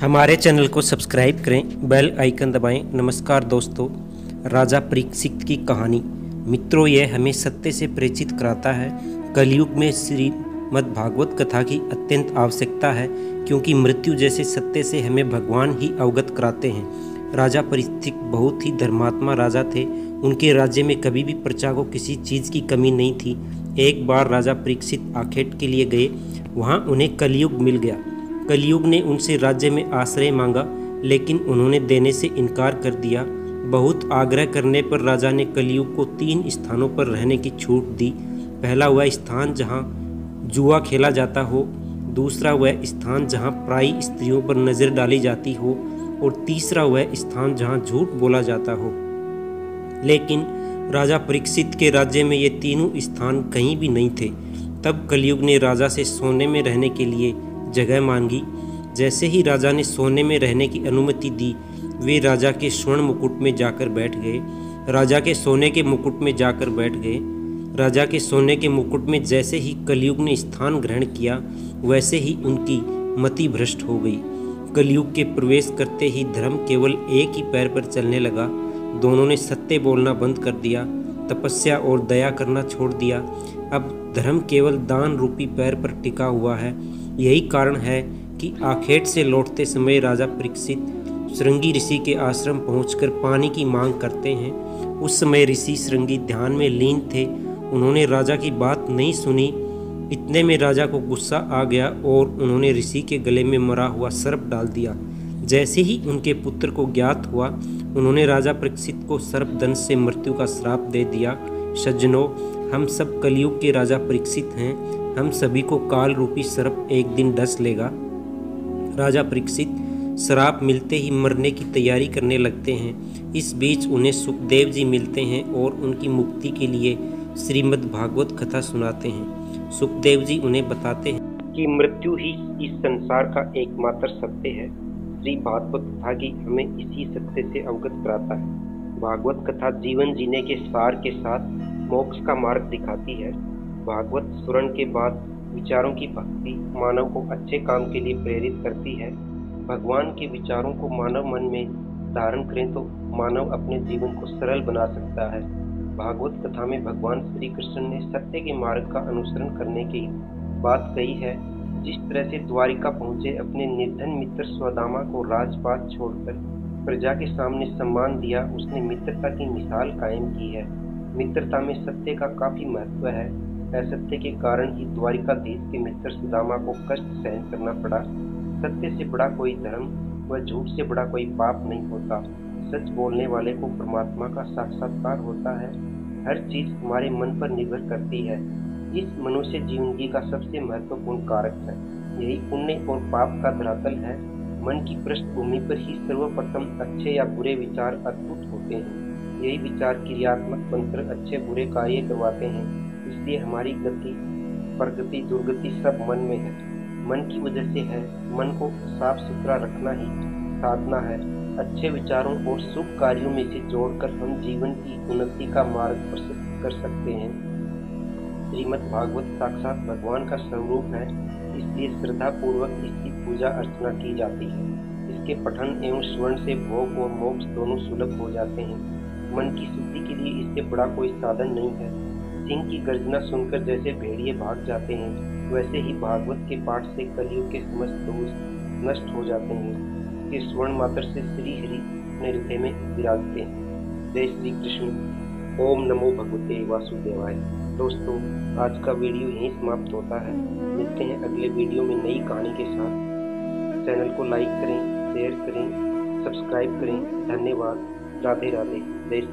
हमारे चैनल को सब्सक्राइब करें, बेल आइकन दबाएं। नमस्कार दोस्तों, राजा परीक्षित की कहानी। मित्रों, यह हमें सत्य से परिचित कराता है। कलयुग में श्रीमद् भागवत कथा की अत्यंत आवश्यकता है, क्योंकि मृत्यु जैसे सत्य से हमें भगवान ही अवगत कराते हैं। राजा परीक्षित बहुत ही धर्मात्मा राजा थे। उनके राज्य में कभी भी प्रजा को किसी चीज़ की कमी नहीं थी। एक बार राजा परीक्षित आखेट के लिए गए। वहाँ उन्हें कलयुग मिल गया। कलयुग ने उनसे राज्य में आश्रय मांगा, लेकिन उन्होंने देने से इनकार कर दिया। बहुत आग्रह करने पर राजा ने कलयुग को 3 स्थानों पर रहने की छूट दी। पहला वह स्थान जहाँ जुआ खेला जाता हो, दूसरा वह स्थान जहाँ पराई स्त्रियों पर नज़र डाली जाती हो, और तीसरा वह स्थान जहाँ झूठ बोला जाता हो। लेकिन राजा परीक्षित के राज्य में ये तीनों स्थान कहीं भी नहीं थे। तब कलयुग ने राजा से सोने में रहने के लिए जगह मांगी। जैसे ही राजा ने सोने में रहने की अनुमति दी, वे राजा के स्वर्ण मुकुट में जाकर बैठ गए। राजा के सोने के मुकुट में जाकर बैठ गए। राजा के सोने के मुकुट में जैसे ही कलयुग ने स्थान ग्रहण किया, वैसे ही उनकी मति भ्रष्ट हो गई। कलयुग के प्रवेश करते ही धर्म केवल एक ही पैर पर चलने लगा। दोनों ने सत्य बोलना बंद कर दिया, तपस्या और दया करना छोड़ दिया। अब धर्म केवल दान रूपी पैर पर टिका हुआ है। यही कारण है कि आखेट से लौटते समय राजा परीक्षित श्रृंगी ऋषि के आश्रम पहुंचकर पानी की मांग करते हैं। उस समय ऋषि श्रृंगी ध्यान में लीन थे। उन्होंने राजा की बात नहीं सुनी। इतने में राजा को गुस्सा आ गया और उन्होंने ऋषि के गले में मरा हुआ सर्प डाल दिया। जैसे ही उनके पुत्र को ज्ञात हुआ, उन्होंने राजा परीक्षित को सर्पदंश से मृत्यु का श्राप दे दिया। सज्जनों, हम सब कलयुग के राजा परीक्षित हैं। हम सभी को काल रूपी सर्प एक दिन डस लेगा। राजा परीक्षित श्राप मिलते ही मरने की तैयारी करने लगते हैं। इस बीच उन्हें सुखदेव जी मिलते हैं और उनकी मुक्ति के लिए श्रीमद् भागवत कथा सुनाते हैं। सुखदेव जी उन्हें बताते हैं कि मृत्यु ही इस संसार का एकमात्र सत्य है। श्री भागवत कथा की हमें इसी सत्य से अवगत कराता है। भागवत कथा जीवन जीने के सार के साथ मोक्ष का मार्ग दिखाती है। भागवत श्रवण के बाद विचारों की भक्ति मानव को अच्छे काम के लिए प्रेरित करती है। भगवान के विचारों को मानव मन में धारण करें तो मानव अपने जीवन को सरल बना सकता है। भागवत कथा में भगवान श्री कृष्ण ने सत्य के मार्ग का अनुसरण करने की बात कही है। जिस तरह से द्वारिका पहुंचे अपने निर्धन मित्र स्वदामा को राजपाट छोड़कर प्रजा के सामने सम्मान दिया, उसने मित्रता की मिसाल कायम की है। मित्रता में सत्य का काफी महत्व है। असत्य के कारण ही द्वारिकाधीश के मित्र सुदामा को कष्ट सहन करना पड़ा। सत्य से बड़ा कोई धर्म व झूठ से बड़ा कोई पाप नहीं होता। सच बोलने वाले को परमात्मा का साक्षात्कार होता है। हर चीज हमारे मन पर निर्भर करती है। इस मनुष्य जीवनी का सबसे महत्वपूर्ण कारक है। यही पुण्य और पाप का धरातल है। मन की पृष्ठभूमि पर ही सर्वप्रथम अच्छे या बुरे विचार अद्भुत होते हैं। यही विचार क्रियात्मक बनकर अच्छे बुरे कार्य करवाते हैं। इसलिए हमारी गति, प्रगति, दुर्गति सब मन में है, मन की वजह से है। मन को साफ सुथरा रखना ही साधना है। अच्छे विचारों और शुभ कार्यों में से जोड़कर हम जीवन की उन्नति का मार्ग प्रशस्त कर सकते हैं। श्रीमद् भागवत साक्षात भगवान का स्वरूप है, इसलिए श्रद्धा पूर्वक इसकी पूजा अर्चना की जाती है। इसके पठन एवं श्रवण से भोग और मोक्ष दोनों सुलभ हो जाते हैं। मन की शुद्धि के लिए इससे बड़ा कोई साधन नहीं है। सिंह की गर्जना सुनकर जैसे भेड़िए भाग जाते हैं, वैसे ही भागवत के पाठ से कलयुग के समस्त दोष नष्ट हो जाते हैं। इसके श्रवण मात्र से श्री हरि अपने हृदय में विराजते हैं। जय श्री कृष्ण। ओम नमो भगवते वासुदेवाय। दोस्तों, आज का वीडियो यहीं समाप्त होता है। मिलते हैं अगले वीडियो में नई कहानी के साथ। चैनल को लाइक करें, शेयर करें, सब्सक्राइब करें। धन्यवाद। राधे राधे। जय श्री